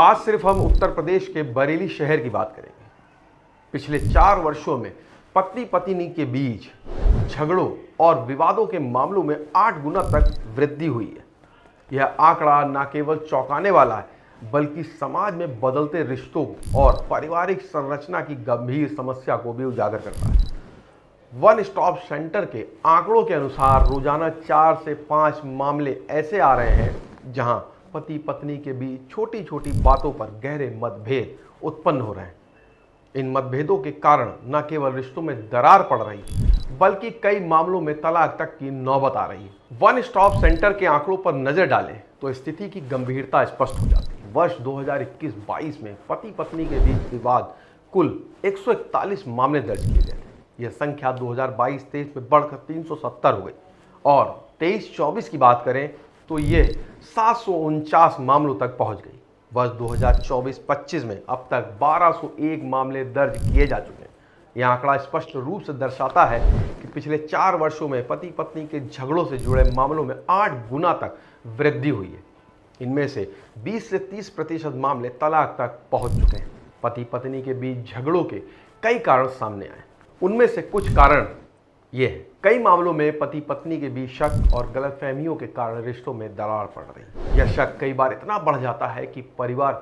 आज सिर्फ हम उत्तर प्रदेश के बरेली शहर की बात करेंगे। पिछले 4 वर्षों में पति पत्नी के बीच झगड़ों और विवादों के मामलों में 8 गुना तक वृद्धि हुई है। यह आंकड़ा न केवल चौंकाने वाला है, बल्कि समाज में बदलते रिश्तों और पारिवारिक संरचना की गंभीर समस्या को भी उजागर करता है। वन स्टॉप सेंटर के आंकड़ों के अनुसार रोजाना 4 से 5 मामले ऐसे आ रहे हैं जहां पति पत्नी के बीच छोटी छोटी बातों पर गहरे मतभेद उत्पन्न हो रहे हैं। इन मतभेदों के कारण न केवल रिश्तों में दरार पड़ रही है, बल्कि कई मामलों में तलाक तक की नौबत आ रही है। वन स्टॉप सेंटर के आंकड़ों पर नजर डालें तो स्थिति की गंभीरता स्पष्ट हो जाती है। वर्ष 2021-22 में पति पत्नी के बीच विवाद कुल 141 मामले दर्ज किए गए थे। यह संख्या 2022-23 में बढ़कर 370 हो गई और 23-24 की बात करें तो ये 749 मामलों तक पहुंच गई। वर्ष 2024-25 में अब तक 1201 मामले दर्ज किए जा चुके हैं। यह आंकड़ा स्पष्ट रूप से दर्शाता है कि पिछले 4 वर्षों में पति पत्नी के झगड़ों से जुड़े मामलों में 8 गुना तक वृद्धि हुई है। इनमें से 20 से 30% मामले तलाक तक पहुंच चुके हैं। पति पत्नी के बीच झगड़ों के कई कारण सामने आए। उनमें से कुछ कारण ये है। कई मामलों में पति पत्नी के बीच शक और गलतफहमियों के कारण रिश्तों में दरार पड़ रही है। यह शक कई बार इतना बढ़ जाता है कि परिवार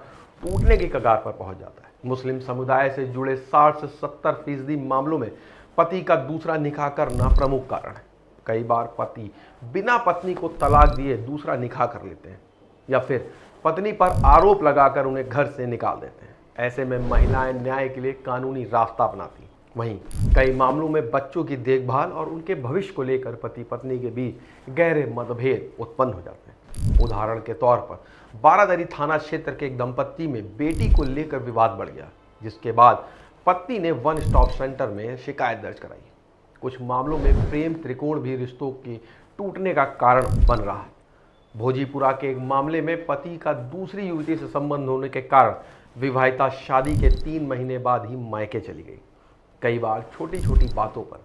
टूटने की कगार पर पहुंच जाता है। मुस्लिम समुदाय से जुड़े 60 से 70% मामलों में पति का दूसरा निकाह करना प्रमुख कारण है। कई बार पति बिना पत्नी को तलाक दिए दूसरा निकाह कर लेते हैं या फिर पत्नी पर आरोप लगाकर उन्हें घर से निकाल देते हैं। ऐसे में महिलाएं न्याय के लिए कानूनी रास्ता अपनाती हैं। वहीं कई मामलों में बच्चों की देखभाल और उनके भविष्य को लेकर पति पत्नी के बीच गहरे मतभेद उत्पन्न हो जाते हैं। उदाहरण के तौर पर बारादरी थाना क्षेत्र के एक दंपत्ति में बेटी को लेकर विवाद बढ़ गया, जिसके बाद पत्नी ने वन स्टॉप सेंटर में शिकायत दर्ज कराई। कुछ मामलों में प्रेम त्रिकोण भी रिश्तों के टूटने का कारण बन रहा है। भोजीपुरा के एक मामले में पति का दूसरी युवती से संबंध होने के कारण विवाहिता शादी के 3 महीने बाद ही मायके चली गई। कई बार छोटी छोटी बातों पर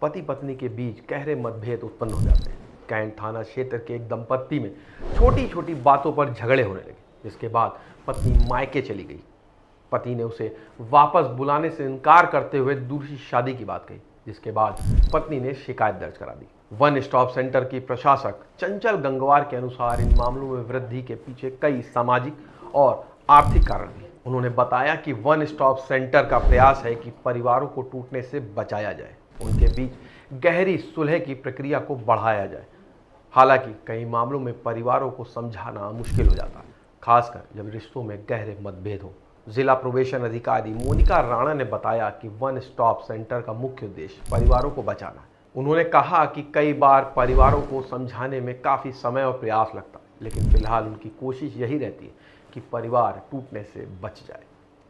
पति पत्नी के बीच गहरे मतभेद उत्पन्न हो जाते हैं। कैंट थाना क्षेत्र के एक दंपत्ति में छोटी छोटी बातों पर झगड़े होने लगे, जिसके बाद पत्नी मायके चली गई। पति ने उसे वापस बुलाने से इनकार करते हुए दूसरी शादी की बात कही, जिसके बाद पत्नी ने शिकायत दर्ज करा दी। वन स्टॉप सेंटर की प्रशासक चंचल गंगवार के अनुसार इन मामलों में वृद्धि के पीछे कई सामाजिक और आर्थिक कारण भी। उन्होंने बताया कि वन स्टॉप सेंटर का प्रयास है कि परिवारों को टूटने से बचाया जाए, उनके बीच गहरी सुलह की प्रक्रिया को बढ़ाया जाए। हालांकि कई मामलों में परिवारों को समझाना मुश्किल हो जाता है, खासकर जब रिश्तों में गहरे मतभेद हो। जिला प्रोबेशन अधिकारी मोनिका राणा ने बताया कि वन स्टॉप सेंटर का मुख्य उद्देश्य परिवारों को बचाना है। उन्होंने कहा कि कई बार परिवारों को समझाने में काफ़ी समय और प्रयास लगता है, लेकिन फिलहाल उनकी कोशिश यही रहती है कि परिवार टूटने से बच जाए।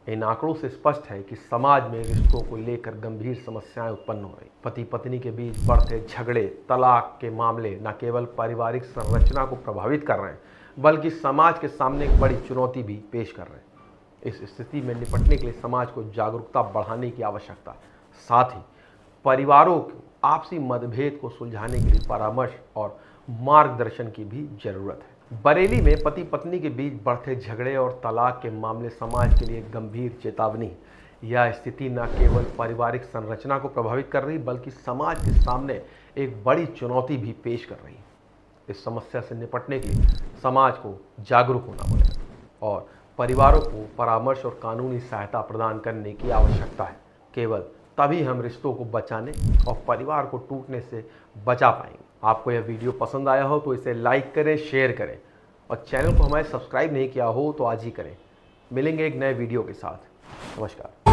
इन आंकड़ों से स्पष्ट है कि समाज में रिश्तों को लेकर गंभीर समस्याएं उत्पन्न हो रही। पति पत्नी के बीच बढ़ते झगड़े, तलाक के मामले न केवल पारिवारिक संरचना को प्रभावित कर रहे हैं, बल्कि समाज के सामने एक बड़ी चुनौती भी पेश कर रहे हैं। इस स्थिति में निपटने के लिए समाज को जागरूकता बढ़ाने की आवश्यकता है। साथ ही परिवारों को आपसी मतभेद को सुलझाने के लिए परामर्श और मार्गदर्शन की भी जरूरत है। बरेली में पति पत्नी के बीच बढ़ते झगड़े और तलाक के मामले समाज के लिए गंभीर चेतावनी है। यह स्थिति न केवल पारिवारिक संरचना को प्रभावित कर रही, बल्कि समाज के सामने एक बड़ी चुनौती भी पेश कर रही है। इस समस्या से निपटने के लिए समाज को जागरूक होना पड़ेगा और परिवारों को परामर्श और कानूनी सहायता प्रदान करने की आवश्यकता है। केवल तभी हम रिश्तों को बचाने और परिवार को टूटने से बचा पाएंगे। आपको यह वीडियो पसंद आया हो तो इसे लाइक करें, शेयर करें और चैनल को हमारे सब्सक्राइब नहीं किया हो तो आज ही करें। मिलेंगे एक नए वीडियो के साथ। नमस्कार।